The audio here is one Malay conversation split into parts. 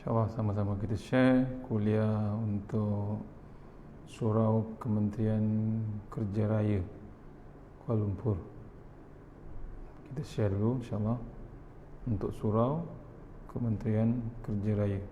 InsyaAllah sama-sama kita share kuliah untuk Surau Kementerian Kerja Raya Kuala Lumpur. Kita share dulu insyaAllah untuk Surau Kementerian Kerja Raya.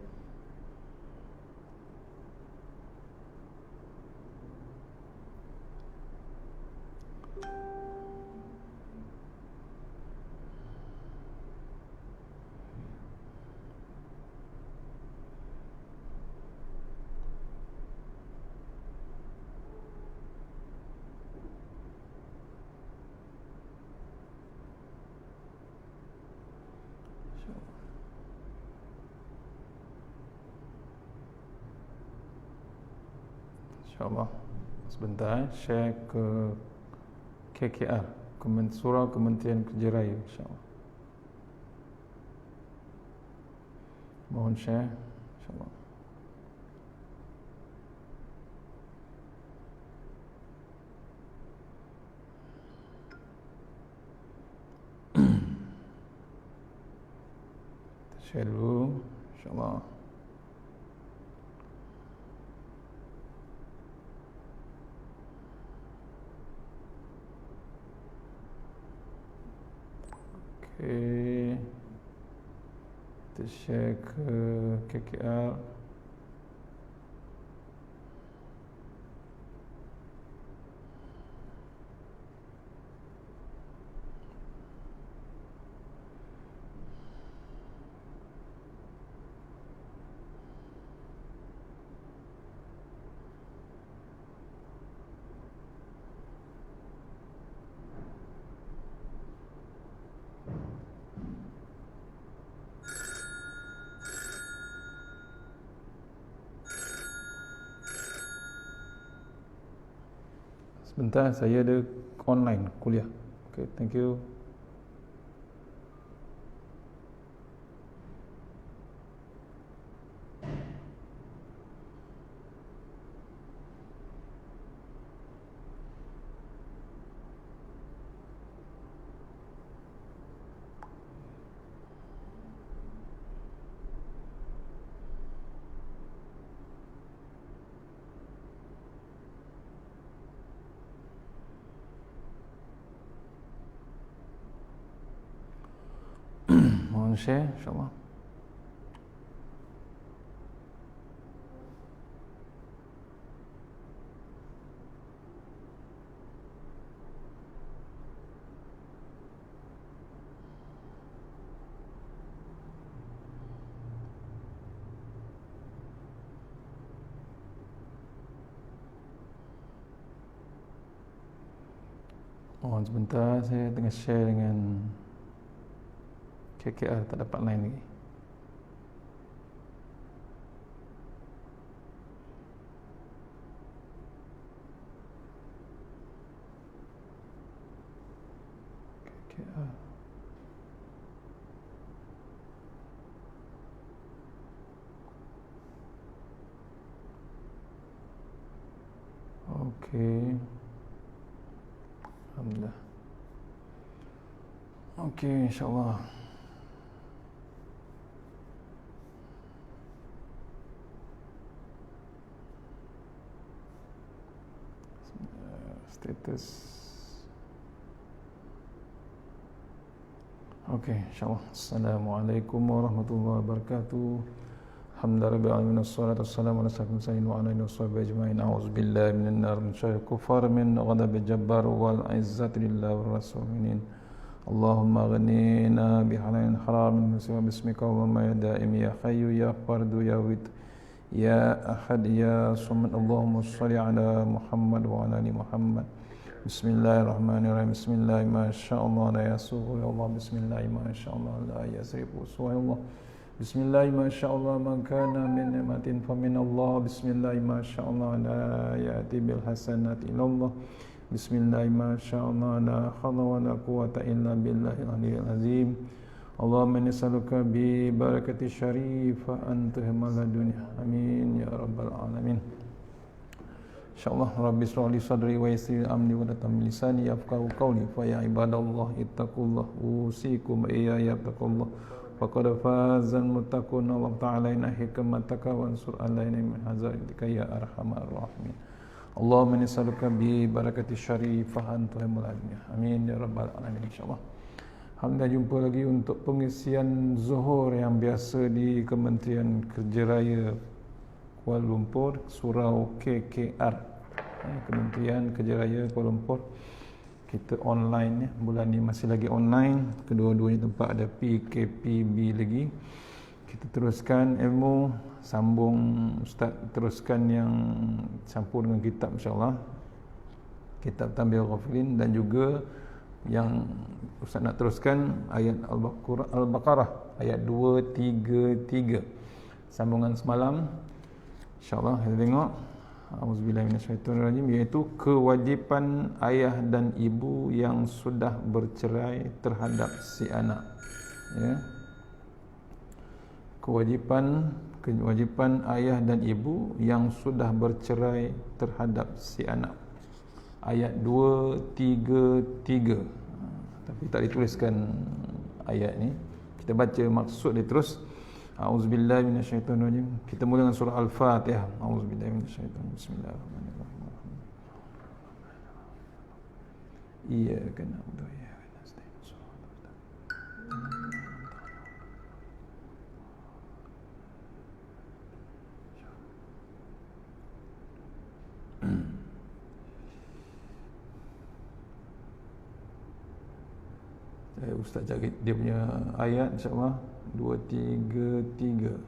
InsyaAllah sebentar share ke KKR, Surau Kementerian Kerja Raya, insyaAllah. Mohon share insyaAllah. Share dulu insyaAllah. Okay, kita share ke KKR. Sebentar, saya ada online kuliah. Okay, thank you. Mohon share insyaAllah. Mohon sebentar, saya tengah share dengan KKR, tak dapat line lagi. KKR. Okey. Alhamdulillah. Okey, insyaAllah. Status. Okey, insyaAllah. Assalamualaikum warahmatullahi wabarakatuh. Alhamdulillah alamin, wassalatu wassalamu ala sayyidina Muhammadin wa ala alihi washabbihi ajma'in. A'udzubillahi minan nar min syarril kufar min ghadabil jabbar wal izzati lillahi war rasulin. Allahumma aghnina bihalalin haramin wa bismika wa ma ya daim ya hayyu ya fardu ya wid ya ahad ya samad. Allahumma shalli ala Muhammad wa ala ali Muhammad. Bismillahirrahmanirrahim. Bismillah ma sya'allah la yasughu ya Allah. Bismillah ma sya'allah la yasrifu ya Allah. Bismillah ma sya'allah man kana min ni'matin fa min Allah. Bismillah ma sya'allah la ya'ti bil hasanati illa Allah. Bismillah ma sya'allah la hawla wa la quwwata illa billahil aliyyil azim. Allahumma nas'aluka bi barakati syarifa antahmal dunya. Amin ya rabbal alamin. InsyaAllah Rabbi shrah li sadri wa yassir li amri wa hlul lisani yafqahu qawli. Fa ya ibadallah ittaqullah usikum iya yattaqullah faqad fazal muttaqun. Allah Ta'ala inna hikmataka wa ansur alaina min hazaika ya arhamar rahimin. Allahumma nas'aluka bi barakati syarifah antumul alamin. Amin ya rabbal alamin insyaallah. Alhamdulillah, jumpa lagi untuk pengisian zuhur yang biasa di Kementerian Kerja Raya Kuala Lumpur, Surau KKR. Kementerian Kerja Raya Kuala Lumpur. Kita online ya. Bulan ni masih lagi online. Kedua-duanya tempat ada PKPB lagi. Kita teruskan ilmu, sambung Ustaz teruskan yang campur dengan kitab insya-Allah. Kitab Tanbihul Ghafilin, dan juga yang Ustaz nak teruskan ayat Al-Baqarah ayat 233. Sambungan semalam insya-Allah kita tengok. Auzubillahi minasyaitonirrajim, iaitu kewajipan ayah dan ibu yang sudah bercerai terhadap si anak. Ya. Kewajipan ayah dan ibu yang sudah bercerai terhadap si anak. Ayat 233. Tapi tak dituliskan ayat ni. Kita baca maksud dia terus. A'udzubillahi minasyaitonirrajim. Kita mula dengan surah Al-Fatihah. A'udzubillahi minasyaitonirrajim. Bismillahirrahmanirrahim. Iyyaka na'budu wa iyyaka nasta'in. Ustaz cari dia punya ayat insya-Allah 233.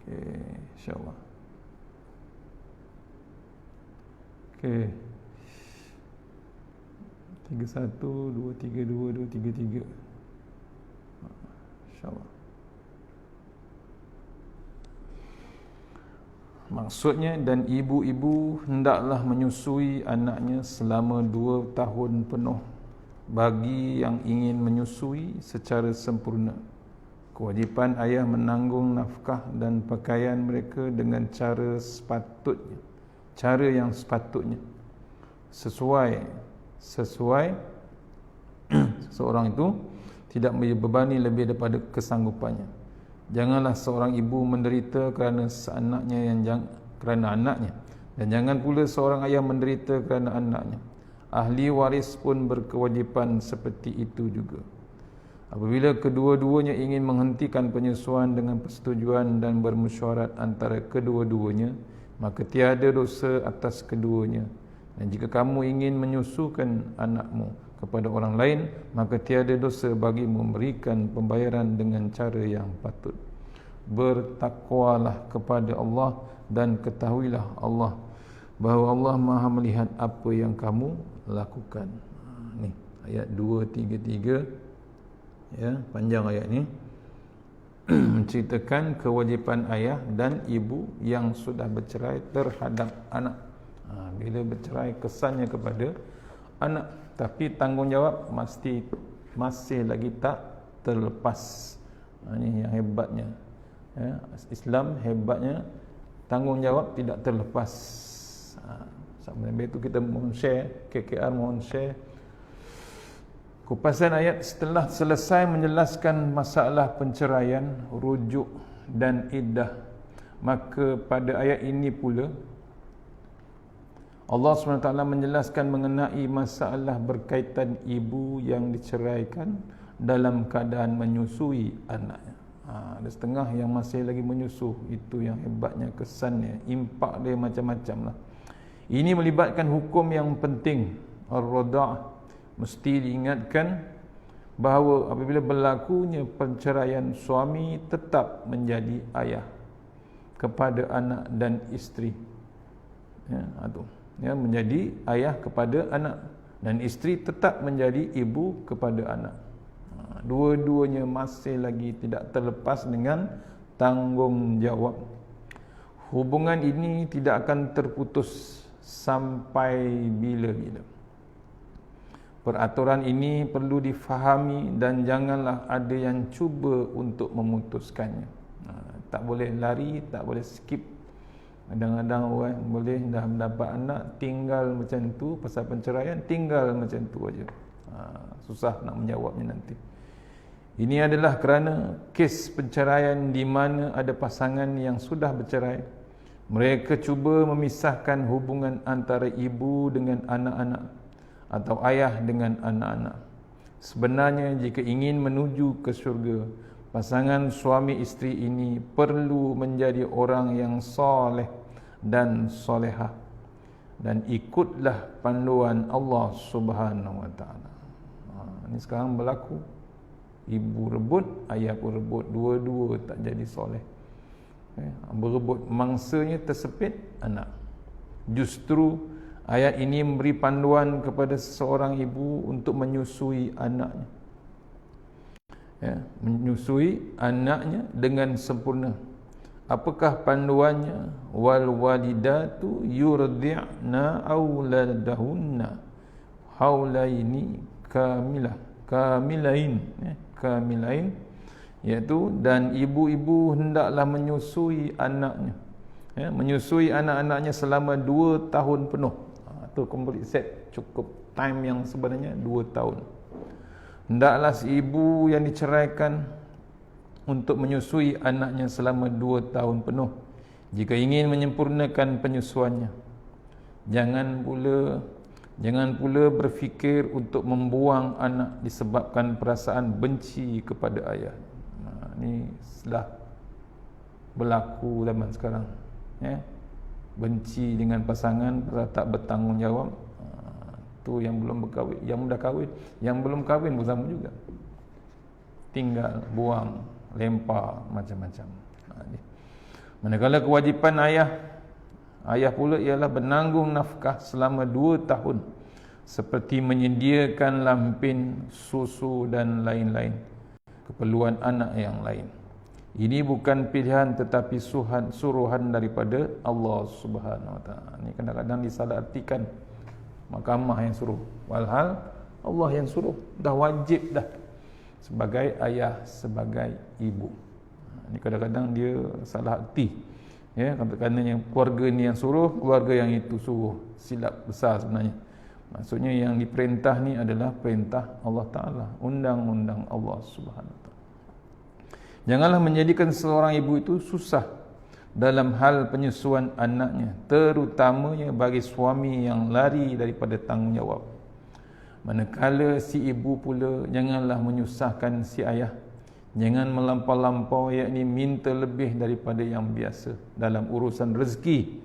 Okey, insya-Allah. Okey. 31 232 233. Insya-Allah. Maksudnya, dan ibu-ibu hendaklah menyusui anaknya selama 2 tahun penuh bagi yang ingin menyusui secara sempurna. Kewajipan ayah menanggung nafkah dan pakaian mereka dengan cara sepatutnya. Cara yang sepatutnya. Sesuai seseorang itu tidak membebani lebih daripada kesanggupannya. Janganlah seorang ibu menderita kerana anaknya, dan jangan pula seorang ayah menderita kerana anaknya. Ahli waris pun berkewajipan seperti itu juga. Apabila kedua-duanya ingin menghentikan penyusuan dengan persetujuan dan bermusyawarat antara kedua-duanya, maka tiada dosa atas keduanya. Dan jika kamu ingin menyusukan anakmu kepada orang lain, maka tiada dosa bagimu memberikan pembayaran dengan cara yang patut. Bertakwalah kepada Allah dan ketahuilah Allah bahawa Allah Maha melihat apa yang kamu lakukan. Ni ayat 233 ya, panjang ayat ni. Menceritakan kewajipan ayah dan ibu yang sudah bercerai terhadap anak. Bila bercerai, kesannya kepada anak, tapi tanggungjawab masih lagi tak terlepas. Ini yang hebatnya ya. Islam hebatnya, tanggungjawab tidak terlepas. Sampai itu kita mohon share, KKR mohon share kupasan ayat setelah selesai menjelaskan masalah penceraian, rujuk dan iddah. Maka pada ayat ini pula Allah SWT menjelaskan mengenai masalah berkaitan ibu yang diceraikan dalam keadaan menyusui anaknya. Ada setengah yang masih lagi menyusu. Itu yang hebatnya, kesannya, impak dia macam-macam lah. Ini melibatkan hukum yang penting, ar-rada'ah. Mesti diingatkan bahawa apabila berlakunya perceraian, suami tetap menjadi ayah kepada anak dan isteri. Menjadi ayah kepada anak, dan isteri tetap menjadi ibu kepada anak. Dua-duanya masih lagi tidak terlepas dengan tanggungjawab. Hubungan ini tidak akan terputus sampai bila-bila. Peraturan ini perlu difahami dan janganlah ada yang cuba untuk memutuskannya. Tak boleh lari, tak boleh skip. Kadang-kadang orang boleh dah mendapat anak, tinggal macam tu, pasal penceraian tinggal macam tu aja. Susah nak menjawabnya nanti. Ini adalah kerana kes perceraian di mana ada pasangan yang sudah bercerai. Mereka cuba memisahkan hubungan antara ibu dengan anak-anak atau ayah dengan anak-anak. Sebenarnya jika ingin menuju ke syurga, pasangan suami isteri ini perlu menjadi orang yang soleh dan solehah dan ikutlah panduan Allah Subhanahu Wa Taala. Ini sekarang berlaku. Ibu rebut, ayah pun rebut, dua-dua tak jadi soleh. Berebut mangsanya tersepit anak. Justru ayat ini memberi panduan kepada seseorang ibu untuk menyusui anaknya. Menyusui anaknya dengan sempurna. Apakah panduannya? Wal walidatu yurdi'na auladahunna haulaini kamilain, iaitu dan ibu-ibu hendaklah menyusui anaknya, menyusui anak-anaknya selama 2 tahun penuh. Itu complete set, cukup time yang sebenarnya 2 tahun. Hendaklah si ibu yang diceraikan untuk menyusui anaknya selama 2 tahun penuh jika ingin menyempurnakan penyusuannya. Jangan pula berfikir untuk membuang anak disebabkan perasaan benci kepada ayah. Ini sudah berlaku zaman sekarang. Benci dengan pasangan, tak bertanggungjawab. Tu yang belum berkahwin, yang dah kahwin, yang belum kahwin pun sama juga. Tinggal, buang, lempar, macam-macam. Manakala kewajipan ayah pula ialah menanggung nafkah selama 2 tahun seperti menyediakan lampin, susu dan lain-lain keperluan anak yang lain. Ini bukan pilihan tetapi suruhan daripada Allah Subhanahu Wa Taala. Ini kadang-kadang disalahartikan, mahkamah yang suruh, walhal Allah yang suruh. Dah wajib dah sebagai ayah, sebagai ibu. Ini kadang-kadang dia salah arti. Kerana yang keluarga ni yang suruh, keluarga yang itu suruh. Silap besar sebenarnya. Maksudnya yang diperintah ni adalah perintah Allah Ta'ala, undang-undang Allah Subhanahu Wa Ta'ala. Janganlah menjadikan seorang ibu itu susah dalam hal penyusuan anaknya, terutamanya bagi suami yang lari daripada tanggungjawab. Manakala si ibu pula janganlah menyusahkan si ayah. Jangan melampau-lampau, yakni minta lebih daripada yang biasa dalam urusan rezeki,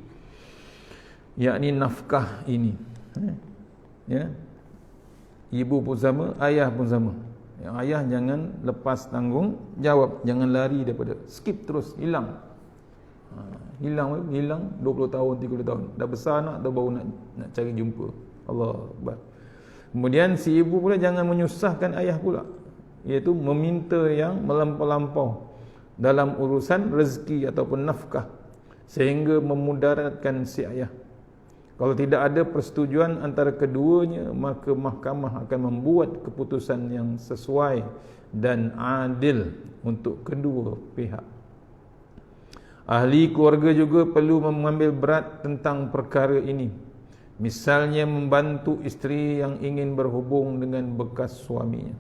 yakni nafkah ini. Ibu pun sama, ayah pun sama. Yang ayah jangan lepas tanggungjawab, jangan lari daripada, skip terus, hilang. Hilang 20 tahun, 30 tahun. Dah besar anak, dah baru nak cari jumpa. Allah Akbar. Kemudian si ibu pula jangan menyusahkan ayah pula, iaitu meminta yang melampau-lampau dalam urusan rezeki ataupun nafkah sehingga memudaratkan si ayah. Kalau tidak ada persetujuan antara keduanya, maka mahkamah akan membuat keputusan yang sesuai dan adil untuk kedua pihak. Ahli keluarga juga perlu mengambil berat tentang perkara ini. Misalnya membantu isteri yang ingin berhubung dengan bekas suaminya.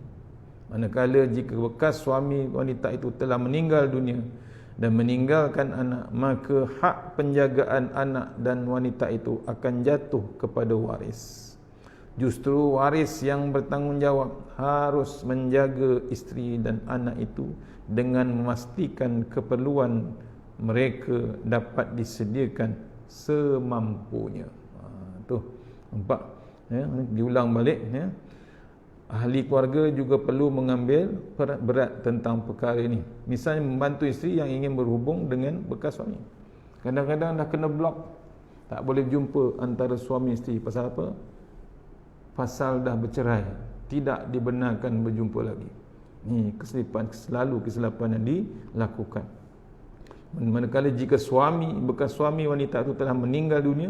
Manakala jika bekas suami wanita itu telah meninggal dunia dan meninggalkan anak, maka hak penjagaan anak dan wanita itu akan jatuh kepada waris. Justru waris yang bertanggungjawab harus menjaga isteri dan anak itu dengan memastikan keperluan mereka dapat disediakan semampunya. Tu nampak, diulang balik. Ahli keluarga juga perlu mengambil berat tentang perkara ini. Misalnya membantu isteri yang ingin berhubung dengan bekas suami. Kadang-kadang dah kena blok, tak boleh jumpa antara suami isteri. Pasal apa? Pasal dah bercerai, tidak dibenarkan berjumpa lagi. Ni kesilapan yang dilakukan. Manakala jika bekas suami wanita itu telah meninggal dunia,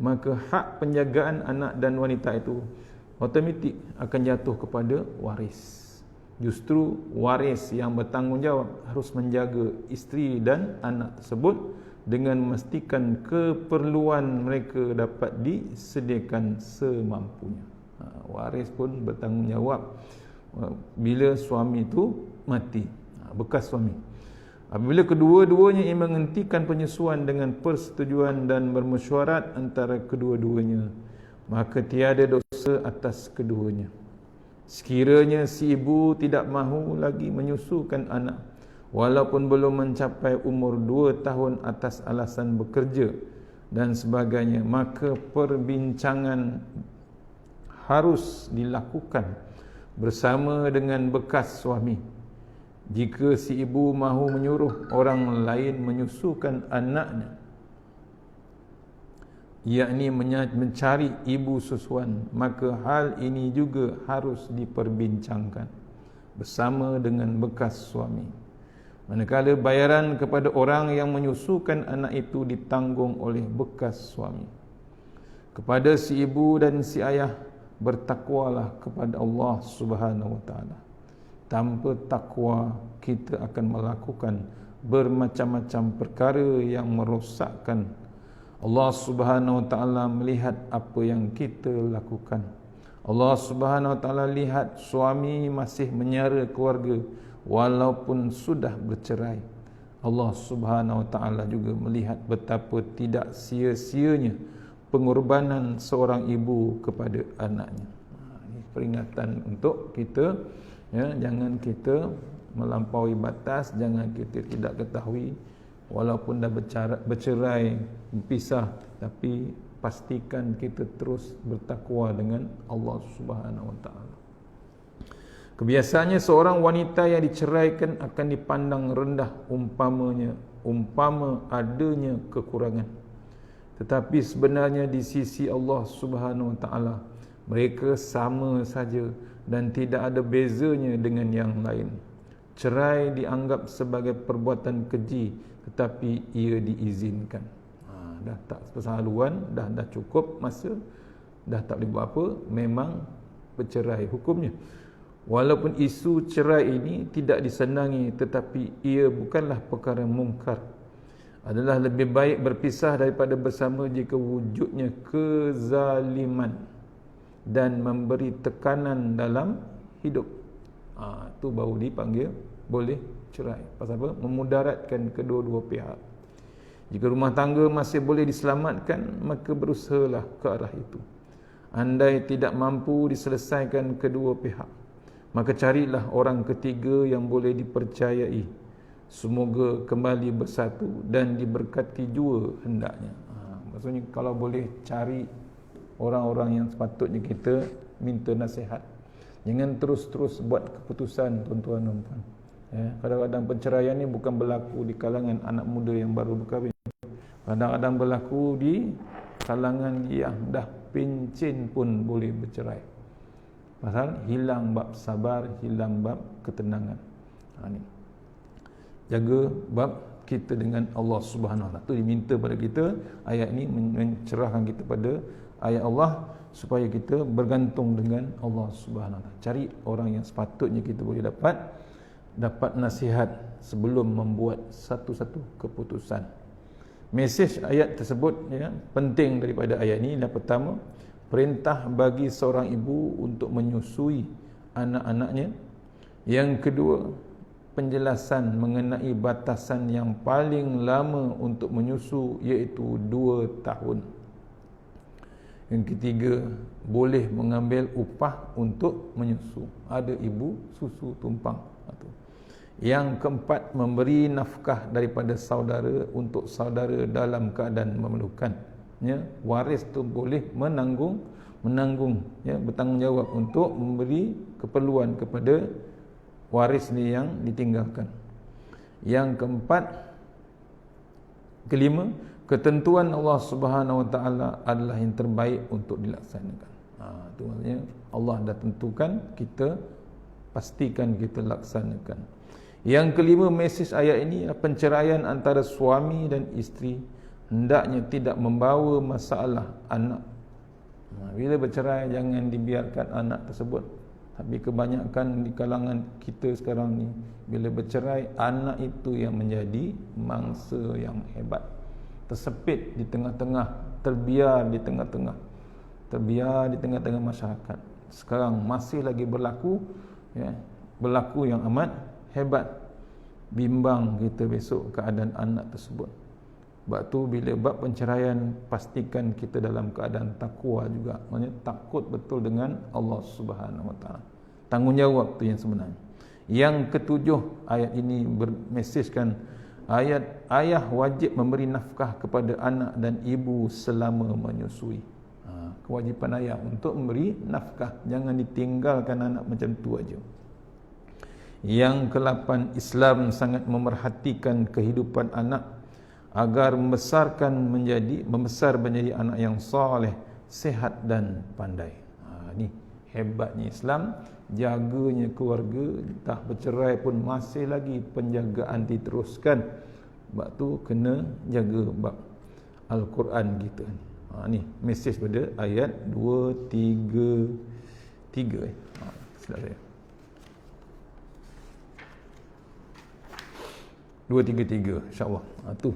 maka hak penjagaan anak dan wanita itu automatik akan jatuh kepada waris. Justru waris yang bertanggungjawab harus menjaga isteri dan anak tersebut dengan memastikan keperluan mereka dapat disediakan semampunya. Waris pun bertanggungjawab bila suami itu mati, bekas suami. Apabila kedua-duanya ingin menghentikan penyusuan dengan persetujuan dan bermesyuarat antara kedua-duanya, maka tiada dosa atas keduanya. Sekiranya si ibu tidak mahu lagi menyusukan anak walaupun belum mencapai umur 2 tahun atas alasan bekerja dan sebagainya, maka perbincangan harus dilakukan bersama dengan bekas suami. Jika si ibu mahu menyuruh orang lain menyusukan anaknya, yakni mencari ibu susuan, maka hal ini juga harus diperbincangkan bersama dengan bekas suami. Manakala bayaran kepada orang yang menyusukan anak itu ditanggung oleh bekas suami. Kepada si ibu dan si ayah, bertakwalah kepada Allah Subhanahu wa taala. Tanpa takwa, kita akan melakukan bermacam-macam perkara yang merosakkan. Allah Subhanahu wa taala melihat apa yang kita lakukan. Allah Subhanahu wa taala lihat suami masih menyara keluarga walaupun sudah bercerai. Allah Subhanahu wa taala juga melihat betapa tidak sia-sianya pengorbanan seorang ibu kepada anaknya. Ini peringatan untuk kita, ya, jangan kita melampaui batas, jangan kita tidak ketahui walaupun dah bercerai, berpisah, tapi pastikan kita terus bertakwa dengan Allah Subhanahu wa taala. Kebiasaannya seorang wanita yang diceraikan akan dipandang rendah umpama adanya kekurangan. Tetapi sebenarnya di sisi Allah Subhanahu wa taala mereka sama saja dan tidak ada bezanya dengan yang lain. Cerai dianggap sebagai perbuatan keji, tetapi ia diizinkan. Dah tak persalahan, dah cukup masa, dah tak boleh buat apa, memang bercerai hukumnya. Walaupun isu cerai ini tidak disenangi, tetapi ia bukanlah perkara mungkar. Adalah lebih baik berpisah daripada bersama jika wujudnya kezaliman dan memberi tekanan dalam hidup. Itu baru dipanggil boleh cerai. Pasal apa? Memudaratkan kedua-dua pihak. Jika rumah tangga masih boleh diselamatkan, maka berusahalah ke arah itu. Andai tidak mampu diselesaikan kedua pihak, maka carilah orang ketiga yang boleh dipercayai. Semoga kembali bersatu dan diberkati jua hendaknya. Maksudnya kalau boleh cari orang-orang yang sepatutnya kita minta nasihat. Jangan terus-terus buat keputusan, tuan-tuan dan puan. Ya, kadang-kadang perceraian ni bukan berlaku di kalangan anak muda yang baru berkahwin. Kadang-kadang berlaku di kalangan yang dah pencen pun boleh bercerai. Pasal hilang bab sabar, hilang bab ketenangan. Ni. Jaga bab kita dengan Allah Subhanahu wa taala. Itu diminta pada kita. Ayat ini mencerahkan kita pada ayat Allah supaya kita bergantung dengan Allah Subhanahu wa taala. Cari orang yang sepatutnya kita boleh dapat nasihat sebelum membuat satu-satu keputusan. Mesej ayat tersebut, ya, penting daripada ayat ini. Yang pertama, perintah bagi seorang ibu untuk menyusui anak-anaknya. Yang kedua, penjelasan mengenai batasan yang paling lama untuk menyusu, iaitu 2 tahun. Yang ketiga, boleh mengambil upah untuk menyusu. Ada ibu susu tumpang. Yang keempat, memberi nafkah daripada saudara untuk saudara dalam keadaan memerlukan. Ya, waris tu boleh menanggung, ya, bertanggungjawab untuk memberi keperluan kepada waris ni yang ditinggalkan. Yang kelima, ketentuan Allah Subhanahu wa taala adalah yang terbaik untuk dilaksanakan. Itu maksudnya Allah dah tentukan, kita pastikan kita laksanakan. Yang kelima, mesej ayat ini, penceraian antara suami dan isteri hendaknya tidak membawa masalah anak. Bila bercerai, jangan dibiarkan anak tersebut. Tapi kebanyakan di kalangan kita sekarang ni, bila bercerai, anak itu yang menjadi mangsa yang hebat. Tersepit di tengah-tengah, terbiar di tengah-tengah masyarakat. sekarang masih lagi berlaku, ya, berlaku yang amat hebat. Bimbang kita besok keadaan anak tersebut. Sebab tu bila bab penceraian, pastikan kita dalam keadaan takwa juga. Maksudnya takut betul dengan Allah Subhanahu Wa Taala. Tanggungjawab tu yang sebenarnya. Yang ketujuh, ayat ini bermesejkan ayah wajib memberi nafkah kepada anak dan ibu selama menyusui. Kewajipan ayah untuk memberi nafkah, jangan ditinggalkan anak macam tu aja. Yang ke-8, Islam sangat memerhatikan kehidupan anak agar membesar menjadi anak yang soleh, sehat dan pandai. Ni hebatnya Islam, jaganya keluarga, tak bercerai pun masih lagi penjagaan diteruskan. Sebab tu kena jaga bab Al-Quran kita ni. Ni mesej pada ayat 233 silap saya. 233 insya-Allah. Tu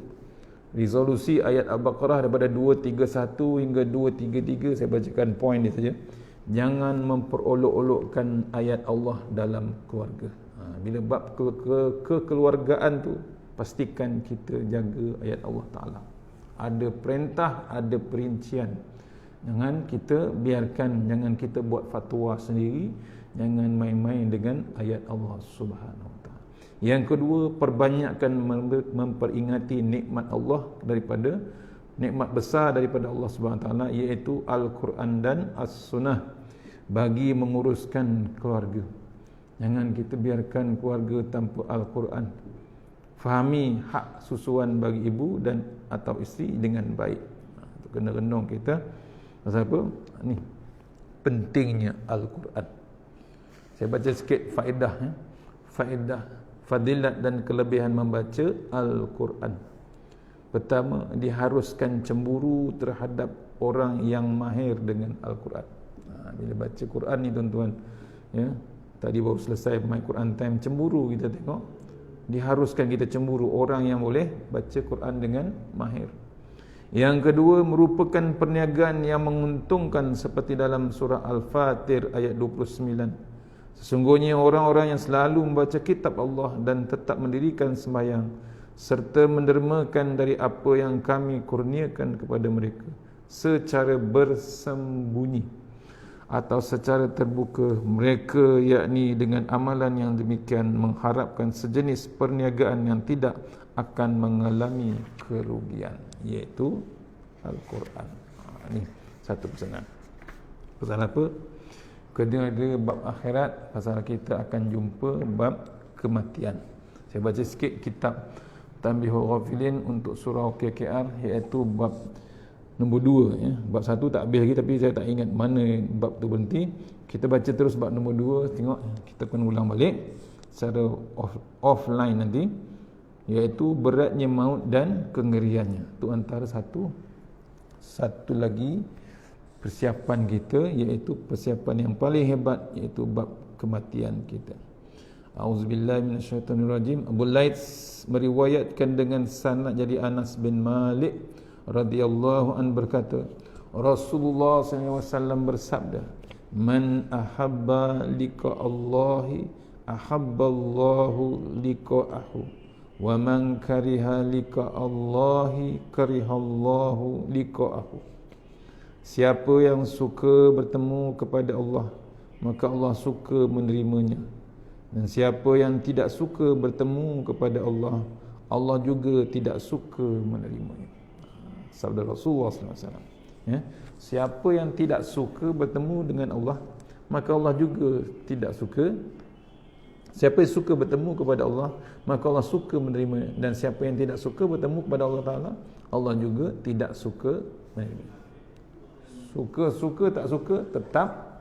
resolusi ayat Al-Baqarah daripada 231 hingga 233, saya bacakan poin dia saja. Jangan memperolok-olokkan ayat Allah dalam keluarga. Bila bab kekeluargaan tu, pastikan kita jaga ayat Allah Ta'ala. Ada perintah, ada perincian. Jangan kita biarkan, jangan kita buat fatwa sendiri, jangan main-main dengan ayat Allah Subhanahu Wa Ta'ala. Yang kedua, perbanyakkan memperingati nikmat Allah, daripada nikmat besar daripada Allah Subhanahu Wa Ta'ala, iaitu Al-Quran dan As-Sunnah, bagi menguruskan keluarga. Jangan kita biarkan keluarga tanpa Al-Quran. Fahami hak susuan bagi ibu dan atau isteri dengan baik. Kena renung kita pasal apa? Ni pentingnya Al-Quran. Saya baca sikit faedah, faedah, fadilat dan kelebihan membaca Al-Quran. Pertama, diharuskan cemburu terhadap orang yang mahir dengan Al-Quran. Bila baca Quran ni tuan-tuan, ya, tadi baru selesai My Quran Time, cemburu kita tengok. Diharuskan kita cemburu orang yang boleh baca Quran dengan mahir. Yang kedua, merupakan perniagaan yang menguntungkan, seperti dalam surah Al-Fatir ayat 29. Sesungguhnya orang-orang yang selalu membaca kitab Allah dan tetap mendirikan sembahyang serta mendermakan dari apa yang kami kurniakan kepada mereka secara bersembunyi atau secara terbuka, mereka yakni dengan amalan yang demikian mengharapkan sejenis perniagaan yang tidak akan mengalami kerugian, iaitu Al-Quran. Ini satu pesanan. Pasal apa? Kena ada bab akhirat, pasal kita akan jumpa bab kematian. Saya baca sikit kitab Tanbihul Ghafilin untuk surah KKR, iaitu bab nombor 2, ya. Bab 1 tak habis lagi, tapi saya tak ingat mana bab tu berhenti. Kita baca terus bab nombor 2, tengok kita kena ulang balik secara offline nanti, iaitu beratnya maut dan kengeriannya. Tu antara satu lagi persiapan kita, iaitu persiapan yang paling hebat, iaitu bab kematian kita. Auzubillahi minasyaitonirrajim. Abu Laits meriwayatkan dengan sanad jadi Anas bin Malik radhiyallahu an berkata, Rasulullah SAW bersabda, man ahabba liqa Allahi ahabballahu liqa'ahu, wa man kariha liqa Allahi karihallahu liqa'ahu. Siapa yang suka bertemu kepada Allah, maka Allah suka menerimanya. Dan siapa yang tidak suka bertemu kepada Allah, Allah juga tidak suka menerimanya. Sabda Rasulullah SAW. Ya. Siapa yang tidak suka bertemu dengan Allah, maka Allah juga tidak suka. Siapa yang suka bertemu kepada Allah, maka Allah suka menerima. Dan siapa yang tidak suka bertemu kepada Allah Ta'ala, Allah juga tidak suka menerima. Suka tak suka tetap,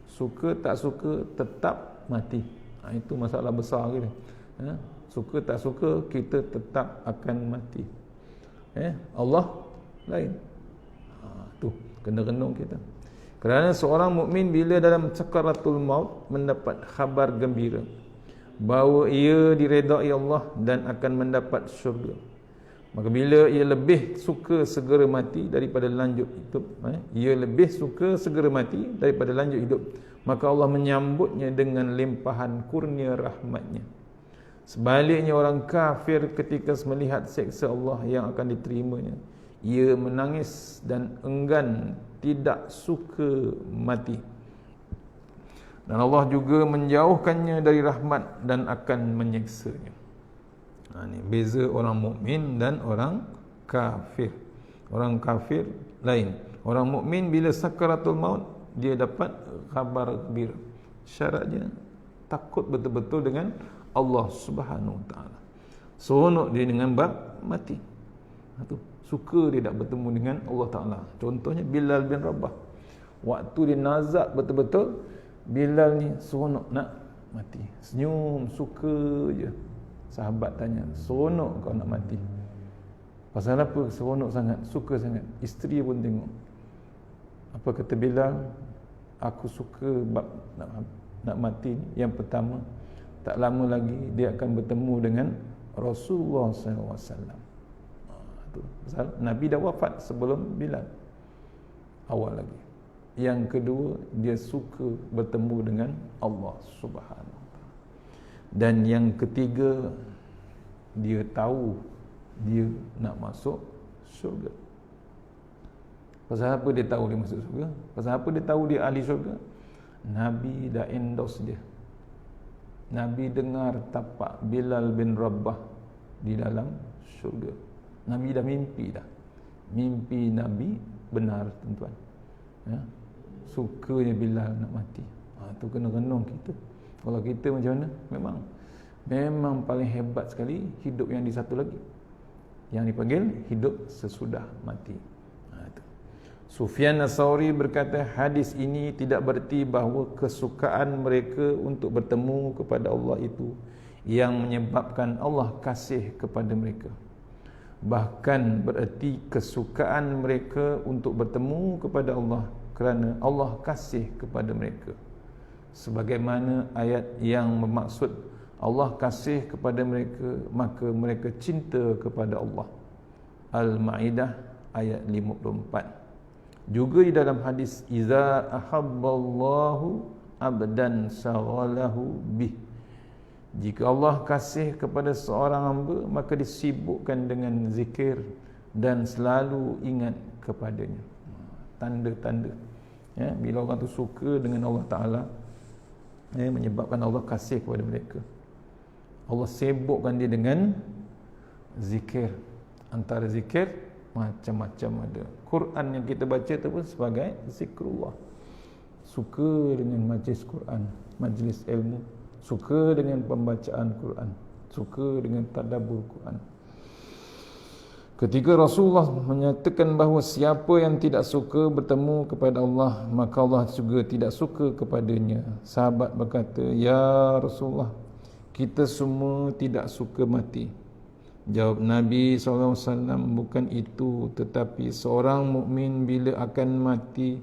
suka tak suka tetap mati. Itu masalah besar kita. Suka tak suka, kita tetap akan mati. Allah lain. Tu kena renung kita. Kerana seorang mukmin bila dalam sakaratul maut mendapat khabar gembira bahawa ia diredai Allah dan akan mendapat syurga, Maka bila ia lebih suka segera mati daripada lanjut hidup, ia lebih suka segera mati daripada lanjut hidup, maka Allah menyambutnya dengan limpahan kurnia rahmatnya. Sebaliknya orang kafir ketika melihat seksa Allah yang akan diterimanya, ia menangis dan enggan, tidak suka mati. Dan Allah juga menjauhkannya dari rahmat dan akan menyiksanya. Ini beza orang mukmin dan orang kafir. Orang kafir lain. Orang mukmin bila sakaratul maut, dia dapat khabar gembira. Syaratnya takut betul-betul dengan Allah Subhanahu Wa Taala. Seronok dia dengan bab mati. Suka dia tak bertemu dengan Allah Taala. Contohnya Bilal bin Rabah. Waktu dia nazak betul-betul, Bilal ni seronok nak mati. Senyum, suka je. Sahabat tanya, seronok kau nak mati? Pasal apa seronok sangat? Suka sangat. Isteri pun tengok. Apa kata Bilal? Aku suka bab nak mati ni. Yang pertama, tak lama lagi dia akan bertemu dengan Rasulullah SAW. Pasal Nabi dah wafat sebelum Bilal, awal lagi. Yang kedua, dia suka bertemu dengan Allah Subhanahu. Dan yang ketiga, dia tahu dia nak masuk syurga. Pasal apa dia tahu dia masuk syurga? Pasal apa dia tahu dia ahli syurga? Nabi dah endorse dia. Nabi dengar tapak Bilal bin Rabah di dalam syurga. Nabi dah mimpi dah. Mimpi Nabi benar, tuan-tuan. Sukanya Bilal nak mati. Tu kena renung kita. Kalau kita macam mana? Memang paling hebat sekali hidup yang di satu lagi, yang dipanggil hidup sesudah mati. Sufyan As-Sauri berkata, hadis ini tidak bererti bahawa kesukaan mereka untuk bertemu kepada Allah itu yang menyebabkan Allah kasih kepada mereka. Bahkan bererti kesukaan mereka untuk bertemu kepada Allah kerana Allah kasih kepada mereka. Sebagaimana ayat yang bermaksud Allah kasih kepada mereka, maka mereka cinta kepada Allah. Al-Ma'idah ayat 54. Juga di dalam hadis, iza ahabballahu abdan saghalahu bih. Jika Allah kasih kepada seorang hamba, maka disibukkan dengan zikir dan selalu ingat kepadanya. Tanda-tanda bila orang tu suka dengan Allah Ta'ala, menyebabkan Allah kasih kepada mereka. Allah sibukkan dia dengan zikir. Antara zikir macam-macam ada. Quran yang kita baca tu pun sebagai zikrullah. Suka dengan majlis Quran, majlis ilmu. Suka dengan pembacaan Quran. Suka dengan tadabbur Quran. Ketika Rasulullah menyatakan bahawa siapa yang tidak suka bertemu kepada Allah, maka Allah juga tidak suka kepadanya. Sahabat berkata, ya Rasulullah, kita semua tidak suka mati. Jawab Nabi SAW, bukan itu, tetapi seorang mukmin bila akan mati,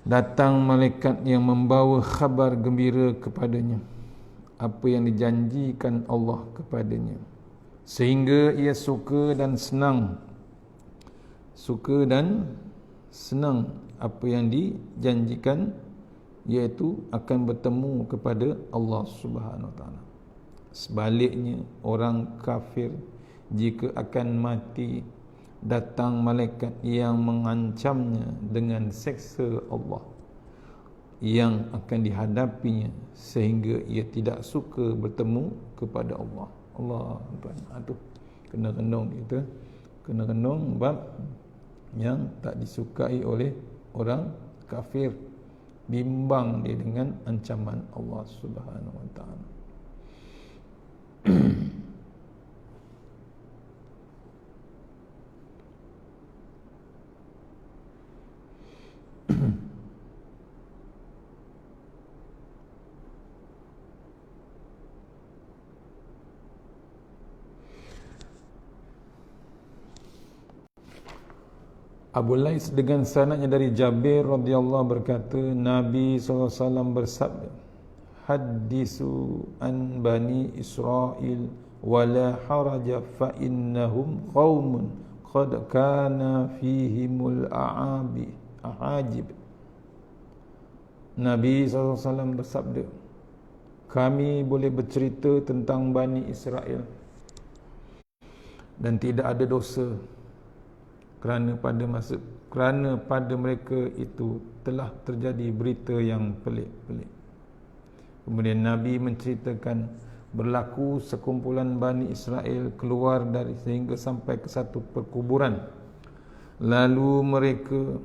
datang malaikat yang membawa khabar gembira kepadanya, apa yang dijanjikan Allah kepadanya, sehingga ia suka dan senang apa yang dijanjikan, iaitu akan bertemu kepada Allah Subhanahu Wa Taala. Sebaliknya, orang kafir jika akan mati, datang malaikat yang mengancamnya dengan seksa Allah yang akan dihadapinya, sehingga ia tidak suka bertemu kepada Allah. Allah, tuan, tu kena renung kita, kena renung bab yang tak disukai oleh orang kafir, bimbang dia dengan ancaman Allah Subhanahu Wa Taala. Abu Lais dengan sanadnya dari Jabir radhiyallahu berkata, Nabi SAW bersabda, hadisu an bani Israel wala haraja fa innahum qaumun qad kana fihimul a'ajib. Nabi SAW bersabda, kami boleh bercerita tentang Bani Israel dan tidak ada dosa kerana pada mereka itu telah terjadi berita yang pelik-pelik. Kemudian Nabi menceritakan berlaku sekumpulan Bani Israel keluar dari sehingga sampai ke satu perkuburan. Lalu mereka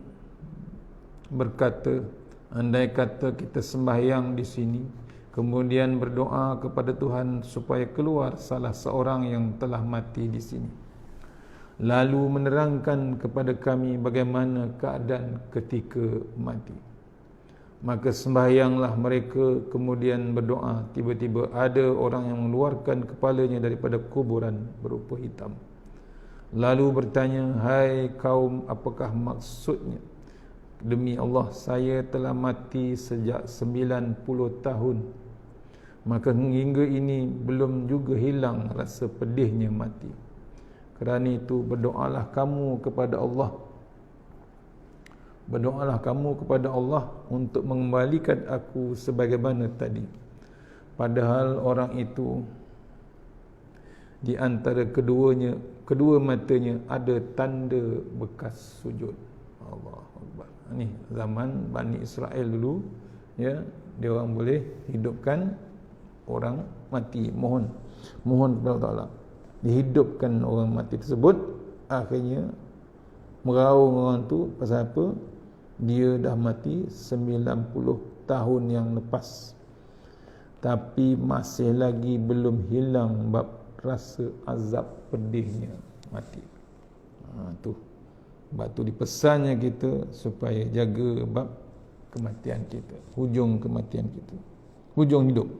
berkata, andai kata kita sembahyang di sini, kemudian berdoa kepada Tuhan supaya keluar salah seorang yang telah mati di sini, lalu menerangkan kepada kami bagaimana keadaan ketika mati, maka sembahyanglah mereka. Kemudian berdoa, tiba-tiba ada orang yang mengeluarkan kepalanya daripada kuburan berupa hitam, lalu bertanya, hai kaum, apakah maksudnya? Demi Allah, saya telah mati sejak 90 tahun, maka hingga ini belum juga hilang rasa pedihnya mati. Kerana itu berdoalah kamu kepada Allah, berdoalah kamu kepada Allah untuk mengembalikan aku sebagaimana tadi. Padahal orang itu di antara kedua matanya ada tanda bekas sujud. Allahu Akbar. Ni zaman Bani Israel dulu, ya, dia orang boleh hidupkan orang mati, mohon kepada Allah Taala dihidupkan orang mati tersebut. Akhirnya meraung orang tu pasal apa? Dia dah mati 90 tahun yang lepas, tapi masih lagi belum hilang bab rasa azab pedihnya mati. Tu sebab tu dipesannya kita supaya jaga bab kematian kita, hujung kematian kita, hujung hidup.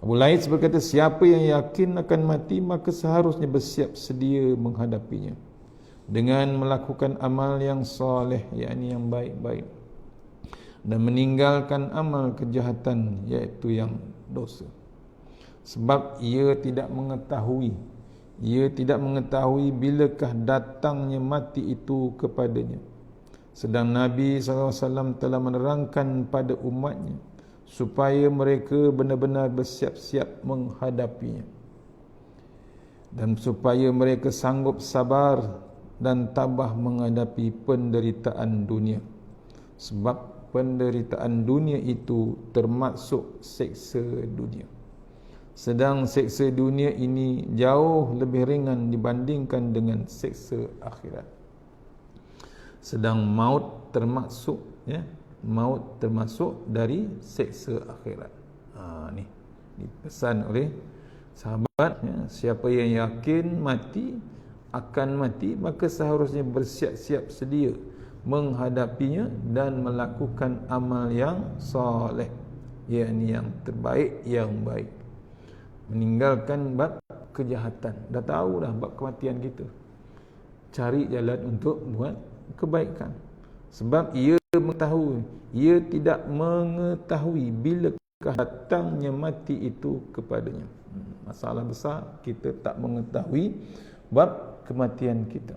Abu Laith berkata, siapa yang yakin akan mati maka seharusnya bersiap sedia menghadapinya dengan melakukan amal yang soleh, yakni yang baik-baik, dan meninggalkan amal kejahatan, iaitu yang dosa. Sebab ia tidak mengetahui bilakah datangnya mati itu kepadanya. Sedang Nabi SAW telah menerangkan pada umatnya supaya mereka benar-benar bersiap-siap menghadapinya, dan supaya mereka sanggup sabar dan tabah menghadapi penderitaan dunia. Sebab penderitaan dunia itu termasuk seksa dunia. Sedang seksa dunia ini jauh lebih ringan dibandingkan dengan seksa akhirat. Sedang maut termasuk, ya, maut termasuk dari seksa akhirat. Ni dipesan oleh sahabat, ya, siapa yang yakin akan mati maka seharusnya bersiap-siap sedia menghadapinya dan melakukan amal yang soleh, yakni yang terbaik, yang baik. Meninggalkan bab kejahatan. Dah tahu dah bab kematian kita, cari jalan untuk buat kebaikan. Sebab ia tidak mengetahui bilakah datangnya mati itu kepadanya. Masalah besar, kita tak mengetahui bab kematian kita.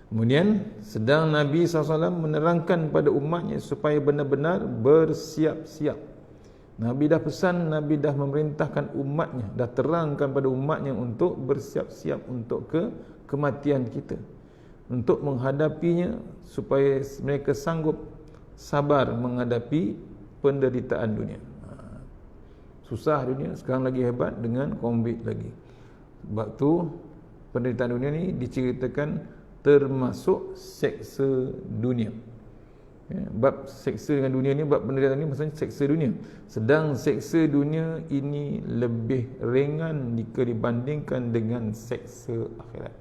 Kemudian sedang Nabi SAW menerangkan pada umatnya supaya benar-benar bersiap-siap. Nabi dah pesan, Nabi dah memerintahkan umatnya, dah terangkan pada umatnya untuk bersiap-siap untuk kematian kita, untuk menghadapinya, supaya mereka sanggup sabar menghadapi penderitaan dunia. Susah dunia, sekarang lagi hebat dengan COVID lagi. Sebab tu penderitaan dunia ni diceritakan termasuk seksa dunia. Ya, bab seksa dengan dunia ni, bab penderitaan ni maksudnya seksa dunia. Sedang seksa dunia ini lebih ringan jika dibandingkan dengan seksa akhirat.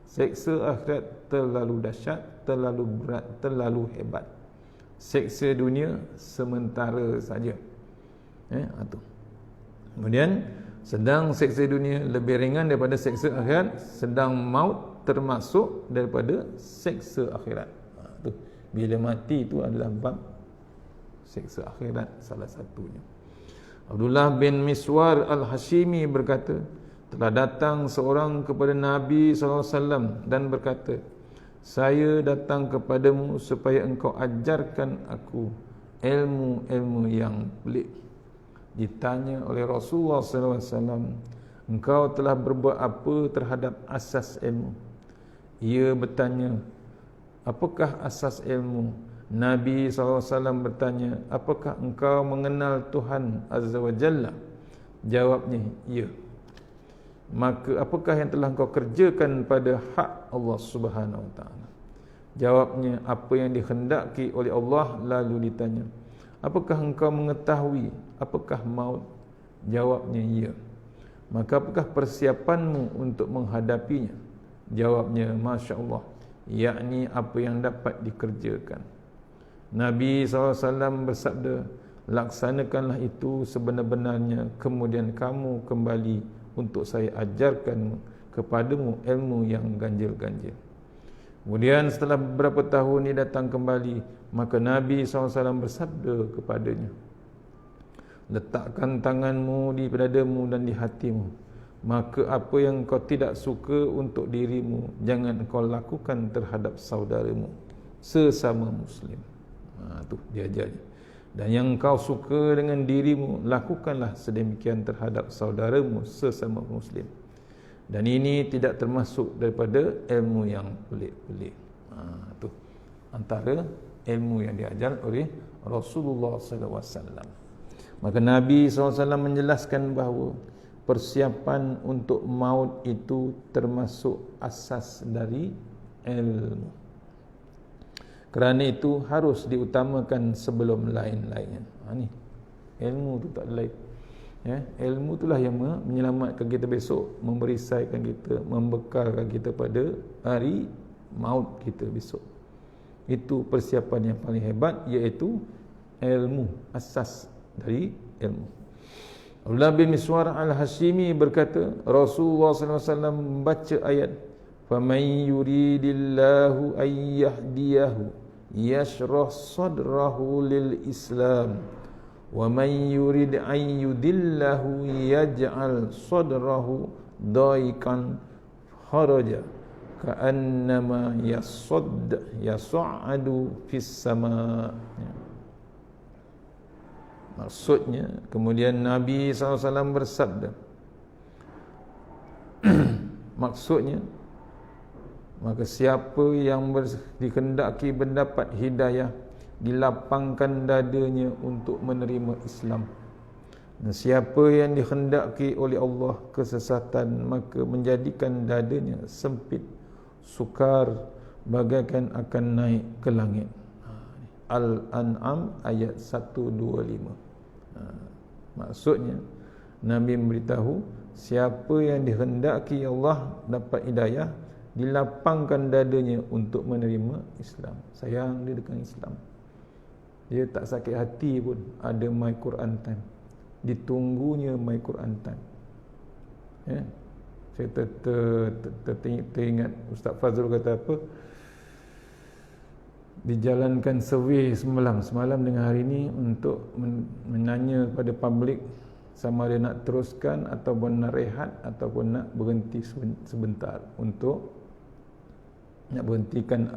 Seksa akhirat terlalu dahsyat, terlalu berat, terlalu hebat. Seksa dunia sementara saja. Tu. Kemudian sedang seksa dunia lebih ringan daripada seksa akhirat, sedang maut termasuk daripada seksa akhirat. Tu. Bila mati itu adalah bab seksa akhirat salah satunya. Abdullah bin Miswar al-Hashimi berkata, telah datang seorang kepada Nabi SAW dan berkata, saya datang kepadamu supaya engkau ajarkan aku ilmu-ilmu yang pelik. Ditanya oleh Rasulullah SAW, engkau telah berbuat apa terhadap asas ilmu? Ia bertanya, apakah asas ilmu? Nabi SAW bertanya, apakah engkau mengenal Tuhan Azza wa Jalla? Jawabnya, ya. Maka apakah yang telah engkau kerjakan pada hak Allah Subhanahu wa taala? Jawabnya, apa yang dikehendaki oleh Allah. Lalu ditanya, apakah engkau mengetahui apakah maut? Jawabnya, ya. Maka apakah persiapanmu untuk menghadapinya? Jawabnya, Masya Allah, yakni apa yang dapat dikerjakan. Nabi SAW bersabda, laksanakanlah itu sebenar-benarnya, kemudian kamu kembali untuk saya ajarkan kepadamu ilmu yang ganjil-ganjil. Kemudian setelah beberapa tahun dia datang kembali, maka Nabi SAW bersabda kepadanya, letakkan tanganmu di dadamu dan di hatimu, maka apa yang kau tidak suka untuk dirimu, jangan kau lakukan terhadap saudaramu sesama Muslim. Tu dia ajarnya. Dan yang kau suka dengan dirimu, lakukanlah sedemikian terhadap saudaramu sesama Muslim. Dan ini tidak termasuk daripada ilmu yang pelik-pelik. Tu antara ilmu yang diajar oleh Rasulullah SAW. Maka Nabi SAW menjelaskan bahawa persiapan untuk maut itu termasuk asas dari ilmu. Kerana itu harus diutamakan sebelum lain-lainnya. Ni ilmu tu tak ada lain. Ya, ilmu itulah yang menyelamatkan kita besok, memerisaikan kita, membekalkan kita pada hari maut kita besok. Itu persiapan yang paling hebat, iaitu ilmu, asas dari ilmu. Abdullah bin Miswar al-Hashimi berkata, Rasulullah SAW membaca ayat, "Faman yuridillahu an yahdiyahu yashrah sadrahu lil Islam wa man yurid an yudillahu yaj'al sadrahu daikan haraja ka'annama yas'adu fis sama." Maksudnya, kemudian Nabi SAW bersabda, maksudnya, maka siapa yang dikehendaki mendapat hidayah, dilapangkan dadanya untuk menerima Islam. Dan siapa yang dikehendaki oleh Allah kesesatan, maka menjadikan dadanya sempit, sukar, bagaikan akan naik ke langit. Al-An'am ayat 125. Maksudnya, Nabi memberitahu, siapa yang dikehendaki Allah dapat hidayah, dilapangkan dadanya untuk menerima Islam. Sayang dia dengan Islam. Dia tak sakit hati pun ada My Quran Time. Ditunggunya My Quran Time. Ya. Saya teringat Ustaz Fazrul kata apa? Dijalankan survey semalam dengan hari ini untuk menanya kepada publik sama ada nak teruskan ataupun nak rehat ataupun nak berhenti sebentar untuk nak berhentikan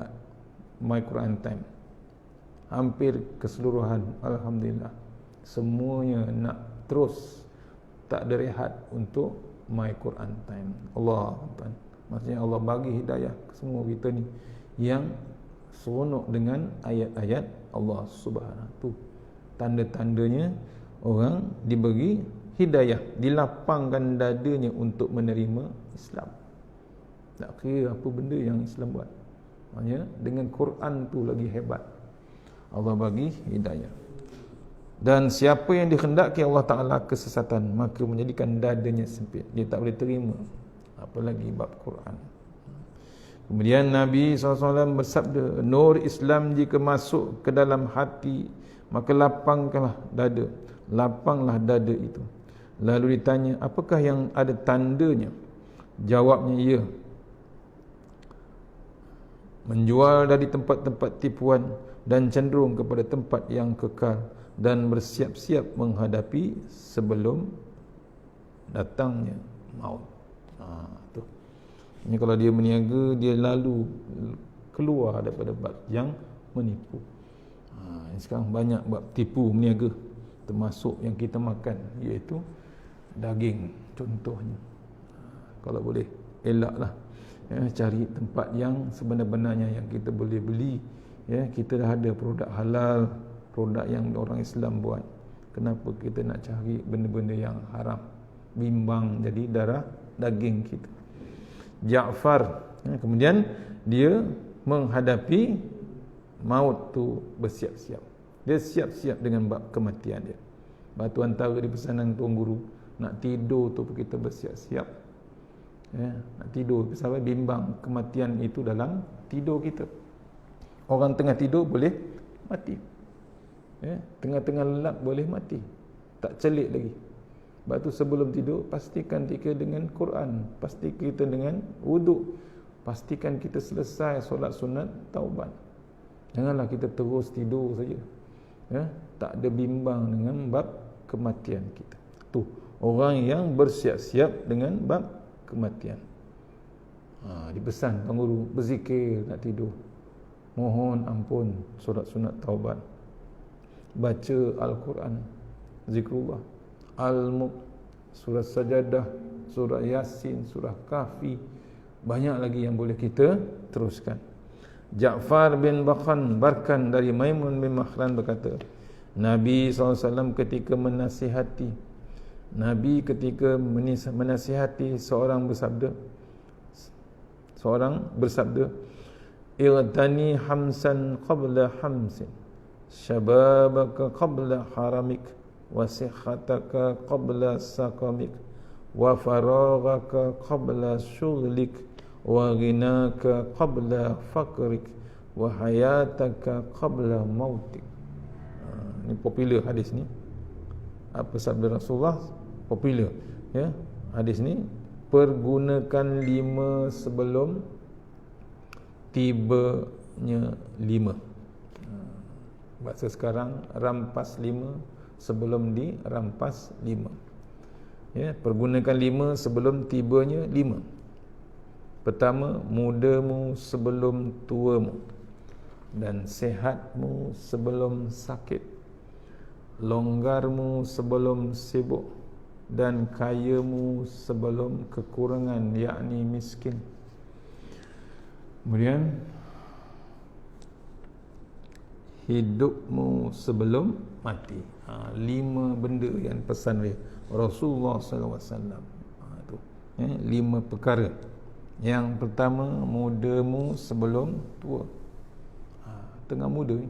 My Quran Time. Hampir keseluruhan, alhamdulillah, semuanya nak terus, tak ada rehat untuk My Quran Time. Allah, maksudnya Allah bagi hidayah ke semua kita ni yang seronok dengan ayat-ayat Allah Subhanahu. Tu tanda-tandanya orang diberi hidayah, dilapangkan dadanya untuk menerima Islam. Tak kira apa benda yang Islam buat. Maksudnya dengan Quran tu lagi hebat. Allah bagi hidayah. Dan siapa yang dikehendaki Allah Ta'ala kesesatan, maka menjadikan dadanya sempit. Dia tak boleh terima, apalagi bab Quran. Kemudian Nabi SAW bersabda, nur Islam jika masuk ke dalam hati, maka lapangkanlah dada. Lapanglah dada itu. Lalu ditanya, apakah yang ada tandanya? Jawabnya, ya. Menjual dari tempat-tempat tipuan dan cenderung kepada tempat yang kekal, dan bersiap-siap menghadapi sebelum datangnya maut. Tu. Ini kalau dia meniaga, dia lalu keluar daripada bab yang menipu. Sekarang banyak bab tipu meniaga, termasuk yang kita makan, iaitu daging contohnya. Kalau boleh elaklah, cari tempat yang sebenar-benarnya yang kita boleh beli. Kita dah ada produk halal, produk yang orang Islam buat. Kenapa kita nak cari benda-benda yang haram, bimbang jadi darah daging kita. Ja'far, kemudian dia menghadapi maut tu bersiap-siap. Dia siap-siap dengan bab kematian dia. Batu antara di pesanan Tuan Guru, nak tidur tu kita bersiap-siap. Nak tidur, sebab bimbang kematian itu dalam tidur kita. Orang tengah tidur boleh mati. Tengah-tengah lelap boleh mati. Tak celik lagi. Sebab tu sebelum tidur, pastikan kita dengan Quran, pasti kita dengan wuduk, pastikan kita selesai solat sunat taubat. Janganlah kita terus tidur saja. Tak ada bimbang dengan bab kematian kita. Tu orang yang bersiap-siap dengan bab kematian. Dipesan Tuan Guru berzikir nak tidur, mohon ampun, solat sunat taubat, baca Al-Quran, zikrullah, Al-Mulk, surah Sajadah, surah Yasin, surah Kahfi. Banyak lagi yang boleh kita teruskan. Ja'far bin Barkan dari Maimun bin Mahran berkata, Nabi SAW ketika menasihati, seorang bersabda, Ightani hamsan qabla hamsin, syababaka qabla haramik, wa sihhataka qabla saqamik, wa faraghaka qabla syughlik, wa ghinaka qabla faqrik, wa hayataka qabla mautik. Ini popular hadis ni. Apa sabda Rasulullah? Popular. Hadis ni, pergunakan 5 sebelum tibanya 5. Bahasa sekarang, rampas 5 sebelum dirampas 5. Pergunakan 5 sebelum tibanya 5. Pertama, mudamu sebelum tuamu, dan sehatmu sebelum sakit, longgarmu sebelum sibuk, dan kayamu sebelum kekurangan, yakni miskin. Kemudian, hidupmu sebelum mati. 5 benda yang pesan oleh Rasulullah SAW. 5 perkara. Yang pertama, mudamu sebelum tua. Tengah muda ni,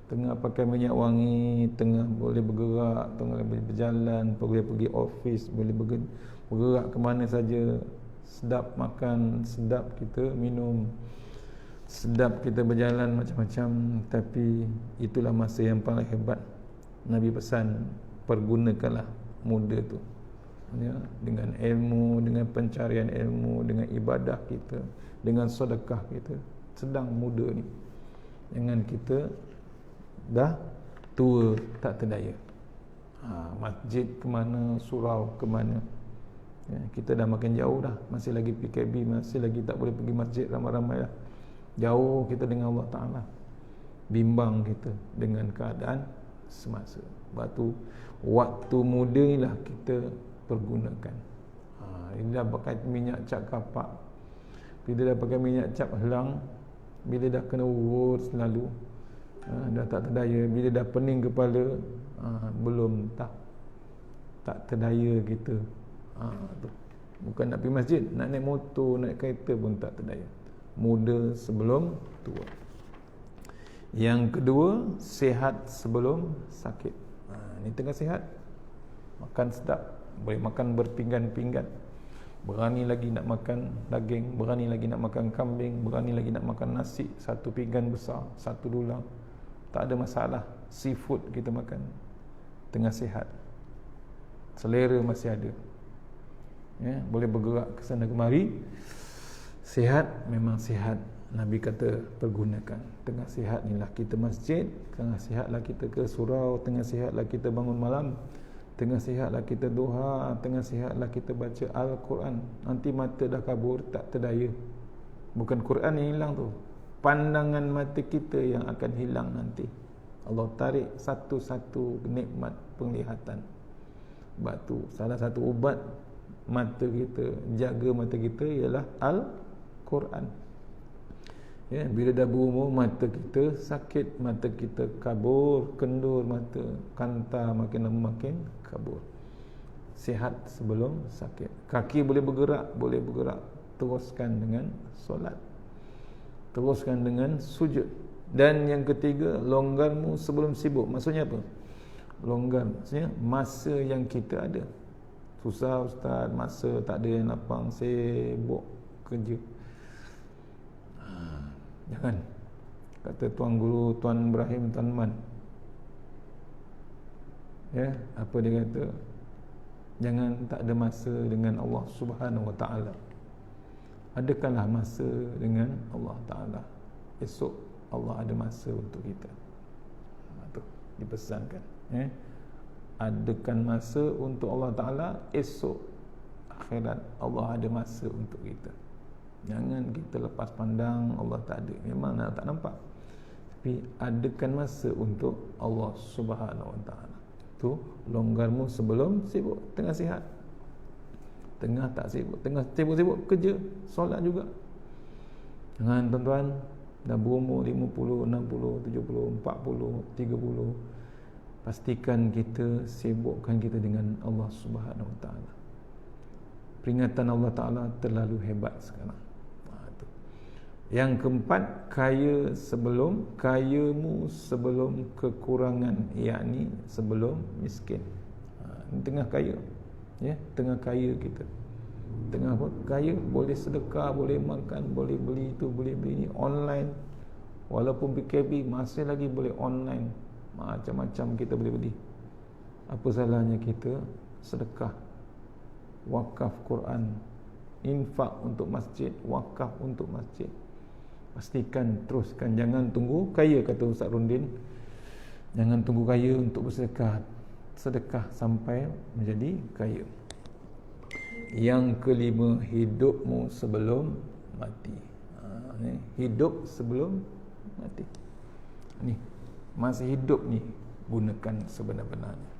tengah pakai minyak wangi, tengah boleh bergerak, tengah boleh berjalan, boleh pergi office, boleh bergerak ke mana saja, sedap makan, sedap kita minum, sedap kita berjalan macam-macam. Tapi itulah masa yang paling hebat. Nabi pesan, pergunakanlah muda tu, dengan ilmu, dengan pencarian ilmu, dengan ibadah kita, dengan sedekah kita. Sedang muda ni, jangan kita dah tua tak terdaya. Masjid ke mana, surau ke mana, kita dah makin jauh dah. Masih lagi PKB, masih lagi tak boleh pergi masjid ramai-ramai lah. Jauh kita dengan Allah Ta'ala. Bimbang kita dengan keadaan semasa. Waktu muda ni lah kita pergunakan. Bila dah pakai minyak cap kapak, bila dah pakai minyak cap helang, bila dah kena urut selalu, dah tak terdaya. Bila dah pening kepala, belum tak terdaya kita. Bukan nak pergi masjid, nak naik motor, naik kereta pun tak terdaya. Muda sebelum tua. Yang kedua, sihat sebelum sakit. Ini tengah sihat, makan sedap, boleh makan berpinggan-pinggan, berani lagi nak makan daging, berani lagi nak makan kambing, berani lagi nak makan nasi, 1 pinggan besar, 1 dulang, tak ada masalah. Seafood kita makan, tengah sihat, selera masih ada, boleh bergerak ke sana kemari. Sihat, memang sihat Nabi kata pergunakan. Tengah sihat inilah kita masjid, tengah sihatlah kita ke surau, tengah sihatlah kita bangun malam, tengah sihatlah kita duha, tengah sihatlah kita baca Al-Quran. Nanti mata dah kabur, tak terdaya. Bukan Quran yang hilang tu, pandangan mata kita yang akan hilang nanti. Allah tarik satu-satu nikmat penglihatan. Sebab tu salah satu ubat mata kita, jaga mata kita ialah Al-Quran. Ya, bila dah berumur mata kita sakit, mata kita kabur, kendur mata, kantar makin lama makin kabur. Sihat sebelum sakit. Kaki boleh bergerak, teruskan dengan solat, teruskan dengan sujud. Dan yang ketiga, longgarmu sebelum sibuk. Maksudnya apa? Longgar maksudnya masa yang kita ada. Susah ustaz, masa tak ada yang lapang, sibuk kerja. Jangan. Kata tuan guru, Tuan Ibrahim Tuan Man, ya, apa dia kata? Jangan tak ada masa dengan Allah Subhanahu Wa Taala. Adakanlah masa dengan Allah Taala. Esok Allah ada masa untuk kita. Itu dipesankan, ya. Adakan masa untuk Allah Taala, esok akhirat Allah ada masa untuk kita. Jangan kita lepas pandang Allah tak ada. Memang tak nampak, tapi adakan masa untuk Allah Subhanahu Wa Taala. Tu longgarmu sebelum sibuk. Tengah sihat, tengah tak sibuk, tengah sibuk-sibuk kerja, solat juga. Jangan tuan-tuan dah berumur 50, 60, 70, 40, 30, pastikan kita sibukkan kita dengan Allah Subhanahu Wa Taala. Peringatan Allah Ta'ala terlalu hebat sekarang. Yang keempat, kayamu sebelum kekurangan, yakni sebelum miskin. Ini tengah kaya, ya, tengah kaya kita. Tengah apa? Kaya, boleh sedekah, boleh makan, boleh beli itu, boleh beli ini online. Walaupun PKP masih lagi boleh online. Macam-macam kita boleh beli. Apa salahnya kita sedekah, wakaf Quran, infak untuk masjid, wakaf untuk masjid. Pastikan, teruskan. Jangan tunggu kaya, kata Ustaz Rundin. Jangan tunggu kaya untuk bersedekah. Sedekah sampai menjadi kaya. Yang kelima, hidupmu sebelum mati. Hidup sebelum mati. Ni, masih hidup ni, gunakan sebenar-benarnya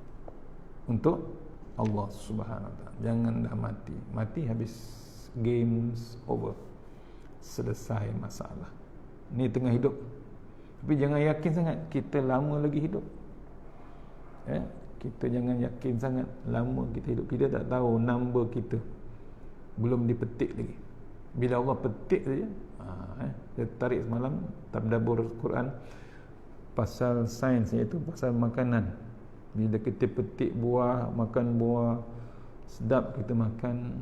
untuk Allah Subhanahu Wa Taala. Jangan dah mati. Mati habis, games over. Selesai masalah. Ni tengah hidup. Tapi jangan yakin sangat kita lama lagi hidup. Ya, kita jangan yakin sangat lama kita hidup. Kita tak tahu number kita. Belum dipetik lagi. Bila Allah petik saja, kita tarik semalam tadabbur Quran pasal sains, iaitu pasal makanan. Bila kita petik buah, makan buah sedap, kita makan,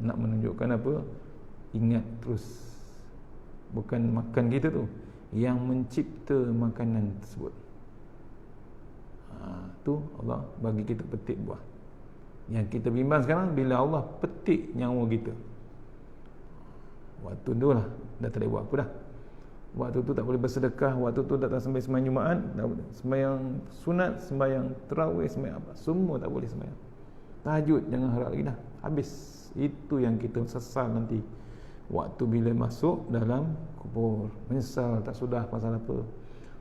nak menunjukkan apa? Ingat terus, bukan makan kita tu, yang mencipta makanan tersebut. Tu Allah bagi kita petik buah. Yang kita bimbang sekarang, bila Allah petik nyawa kita, waktu tu lah dah tak boleh buat apa dah. Waktu tu tak boleh bersedekah, waktu tu tak sembahyang sembahyang Jumaat, sembahyang sunat, sembahyang tarawih, sembahyang apa, semua tak boleh sembahyang. Tahajud jangan harap lagi dah, habis. Itu yang kita sesal nanti waktu bila masuk dalam kubur. Menyesal tak sudah pasal apa.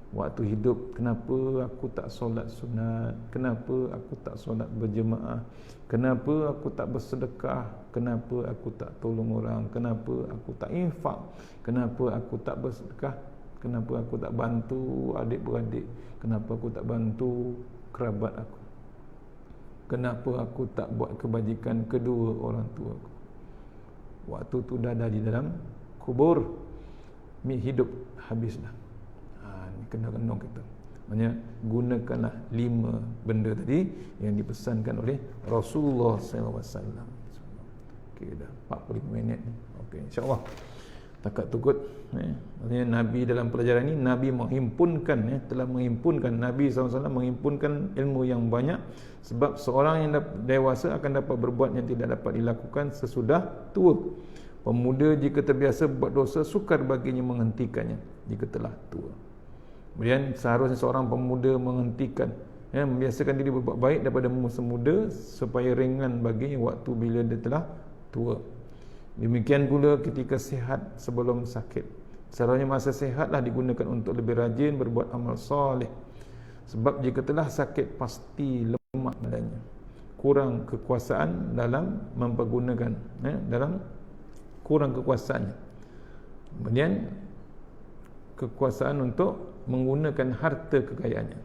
Waktu hidup, kenapa aku tak solat sunat, kenapa aku tak solat berjemaah, kenapa aku tak bersedekah, kenapa aku tak tolong orang, kenapa aku tak infak, kenapa aku tak bersedekah, kenapa aku tak bantu adik-beradik, kenapa aku tak bantu kerabat aku, kenapa aku tak buat kebajikan kedua orang tua aku. Waktu tu dah ada di dalam kubur, hidup habis dah. Kena-kena kita. Maksudnya gunakanlah 5 benda tadi yang dipesankan oleh Rasulullah SAW. Okey, dah 45 minit ni. Okey, insya-Allah. Takat tukut. Maksudnya Nabi dalam pelajaran ini, Nabi menghimpunkan, telah menghimpunkan, Nabi SAW menghimpunkan ilmu yang banyak. Sebab seorang yang dewasa akan dapat berbuat yang tidak dapat dilakukan sesudah tua. Pemuda jika terbiasa buat dosa, sukar baginya menghentikannya jika telah tua. Kemudian seharusnya seorang pemuda menghentikan, membiasakan diri berbuat baik daripada masa muda supaya ringan baginya waktu bila dia telah tua. Demikian pula ketika sihat sebelum sakit. Seharusnya masa sihatlah digunakan untuk lebih rajin berbuat amal soleh. Sebab jika telah sakit pasti lemah badannya, kurang kekuasaan dalam mempergunakan, dalam kurang kekuasaannya. Kemudian kekuasaan untuk menggunakan harta kekayaannya.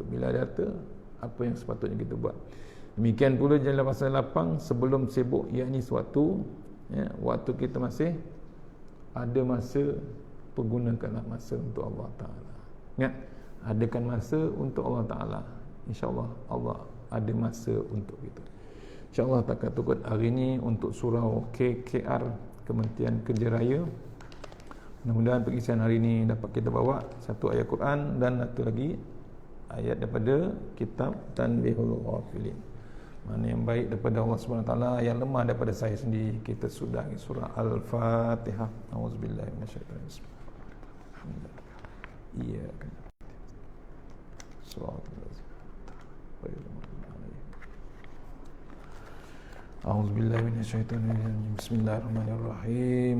Bila ada harta, apa yang sepatutnya kita buat. Demikian pula dalam masa lapang sebelum sibuk, yakni sewaktu waktu kita masih ada masa, pergunakanlah masa untuk Allah Ta'ala. Ingat, adakan masa untuk Allah Ta'ala. InsyaAllah Allah ada masa untuk kita. InsyaAllah tak tukut hari ini untuk surau KKR, Kementerian Kerja Raya. Mudah-mudahan pengisian hari ini dapat kita bawa satu ayat Quran dan satu lagi ayat daripada kitab Tanbihul Ghafilin. Mana yang baik daripada Allah Subhanahu Wa Taala, yang lemah daripada saya sendiri. Kita sudahi surah Al-Fatihah. Auzubillahi minasyaitanir rajim. Iya kan. Surah Auzubillahi minasyaitanir rajim. Bismillahirrahmanirrahim.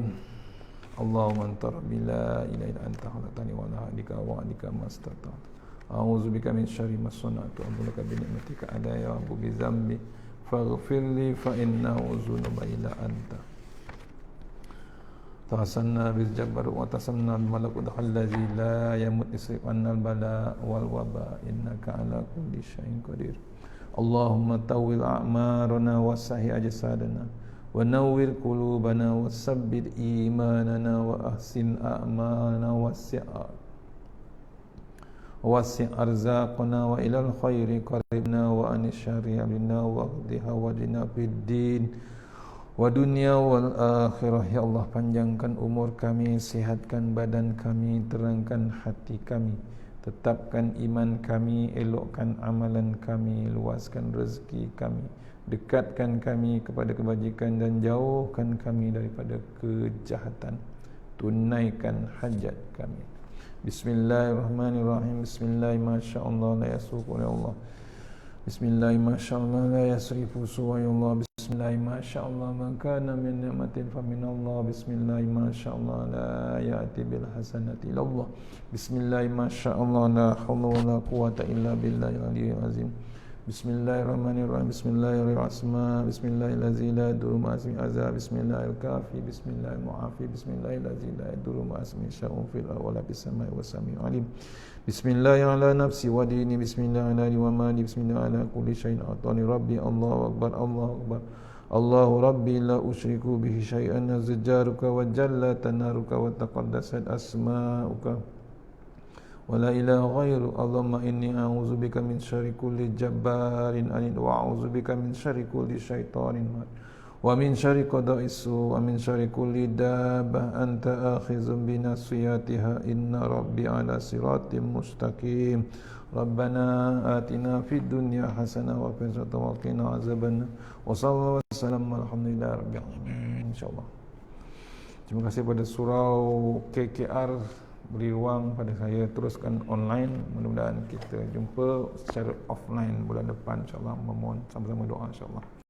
Allahumma anta rabbi la ilaha illa anta khalaqtani wa la hadika wa adika mastata'tu. A'udzubika min syarri ma sana'tu. Abdulaka bi ni'matika alayya wa abu bi dzambi faghfirli fa innahu dzunuba illa anta. Tahasanna bil jabbar wa tasanna bil malakut allazi la yamut isrif annal bala wal waba innaka ala kulli syai'in qadir. Allahumma tawwil a'marana wa sahih ajsadana wa nawwir qulubana wa sabbit imanana wa ahsin a'malana wasi' arzaqana wa ilal khairi qaribna wa anis syarri amrina wa qdi hawadina fid din wa dunya wal akhirah. Ya Allah, panjangkan umur kami, sihatkan badan kami, terangkan hati kami, tetapkan iman kami, elokkan amalan kami, luaskan rezeki kami, dekatkan kami kepada kebajikan dan jauhkan kami daripada kejahatan. Tunaikan hajat kami. Bismillahirrahmanirrahim. Bismillahirrahmanirrahim. La yasuqu ya Allah. Bismillahirrahmanirrahim. La yasrifu suwa ya Allah. Bismillahirrahmanirrahim. Man kana min ni'matin fa min Allah. Bismillahirrahmanirrahim. La ya'ti bil hasanati illa Allah. Bismillahirrahmanirrahim. La haula wa la quwwata illa billahil aliyyil azim. Bismillahirrahmanirrahim. Bismillahirrahmanirrahim. Bismillahirrahmanirrahim. La yadurru ma ismi azab. Bismillahirkafi. Bismillahirmu'afi. Bismillahirrahmanirrahim. La yadurru ma ismi sya'un fil awwala bis-sama'i was-sami'ul 'alim. Bismillahirrahmanirrahim. Ala nafsi wa dini. Bismillahirrahmanirrahim. Wa mali. Bismillahirrahmanirrahim. Ala kulli syai'in atani rabbi. Allahu akbar. Allahu akbar. Allahu rabbi la usyriku bihi syai'an. Azjaruka wa jalla tanaruka wa taqaddasat asma'uka wa la ilaha ghairu. Allahumma inni a'udzubika min syarri kulli jabbarin anid wa a'udzubika min syarri kulli syaitanin wa min syarri qada'is wa min syarri kulli dabbah anta akhizun bi nasiyatiha inna rabbi ala siratim mustaqim. Rabbana atina fid dunya hasanah wa fil akhirati wa qina azabannar. Wa sallallahu wasallam alhamdulillahi rabbil alamin. Insyaallah. Terima kasih pada surau KKR beri ruang pada saya teruskan online. Mudah-mudahan kita jumpa secara offline bulan depan insyaallah. Memohon sama-sama doa insyaallah.